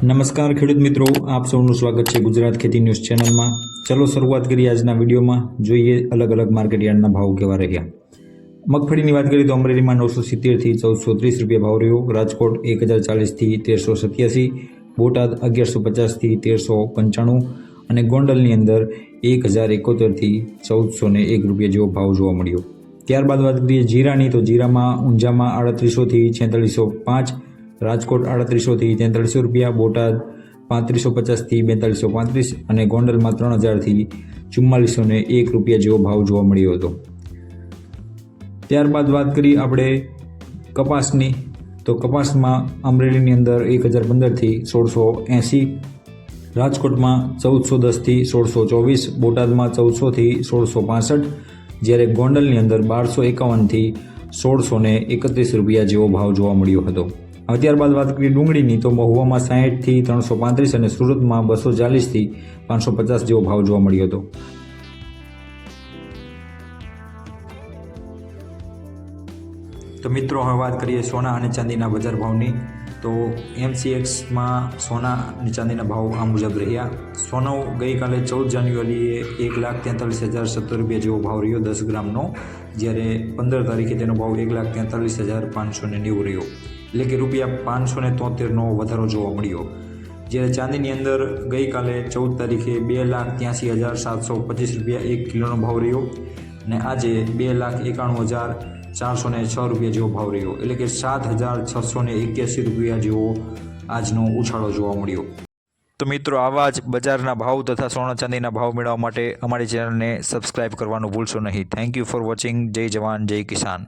નમસ્કાર ખેડૂત મિત્રો, આપ સૌનું સ્વાગત છે ગુજરાત ખેતી ન્યૂઝ ચેનલમાં। ચલો શરૂઆત કરીએ આજના વિડીયોમાં। જોઈએ અલગ અલગ માર્કેટ યાર્ડના ભાવ કેવા રહ્યા। મગફળીની વાત કરીએ તો અમરેલીમાં 970 થી 1430 રૂપિયા ભાવ રહ્યો, રાજકોટ 1040 થી 1387, બોટાદ 1150 થી 1395 અને ગોંડલની અંદર 1071 થી 1401 રૂપિયા જેવો ભાવ જોવા મળ્યો। ત્યારબાદ વાત કરીએ જીરાની તો જીરામાં ઊંઝામાં 3800 થી 4605, રાજકોટ 3800 થી 4300 રૂપિયા, બોટાદ 3550 થી 4235 અને ગોંડલમાં 3000 થી 4401 રૂપિયા જેવો ભાવ જોવા મળ્યો હતો। ત્યારબાદ વાત કરીએ આપણે કપાસની તો કપાસમાં અમરેલીની અંદર 1015 થી 1680, રાજકોટમાં 1410 થી 1624, બોટાદમાં 1400 થી 1665, જ્યારે ગોંડલની અંદર 1251 થી 1631 રૂપિયા જેવો ભાવ જોવા મળ્યો હતો। હવે ત્યારબાદ વાત કરીએ ડુંગળીની તો મહુવામાં 60 થી 335 અને સુરતમાં 240 થી 550 જેવો ભાવ જોવા મળ્યો હતો। તો મિત્રો હવે વાત કરીએ સોના અને ચાંદીના બજાર ભાવની તો MCXમાં સોના અને ચાંદીના ભાવ આ મુજબ રહ્યા। સોનું ગઈકાલે 14 જાન્યુઆરીએ 1,43,070 રૂપિયા જેવો ભાવ રહ્યો 10 ગ્રામનો, જ્યારે 15 તારીખે તેનો ભાવ 1,43,590 રહ્યો, એટલે કે રૂપિયા 573નો વધારો જોવા મળ્યો। જ્યારે ચાંદીની અંદર ગઈકાલે 14 તારીખે 2,83,725 રૂપિયા 1 કિલોનો ભાવ રહ્યો અને આજે 2,91,406 રૂપિયા જેવો ભાવ રહ્યો, એટલે કે 7,681 રૂપિયા જેવો આજનો ઉછાળો જોવા મળ્યો। તો મિત્રો આવા જ બજારના ભાવ તથા સોના ચાંદીના ભાવ મેળવવા માટે અમારી ચેનલને સબસ્ક્રાઈબ કરવાનું ભૂલશો નહીં। Thank you for watching. જય જવાન જય કિસાન।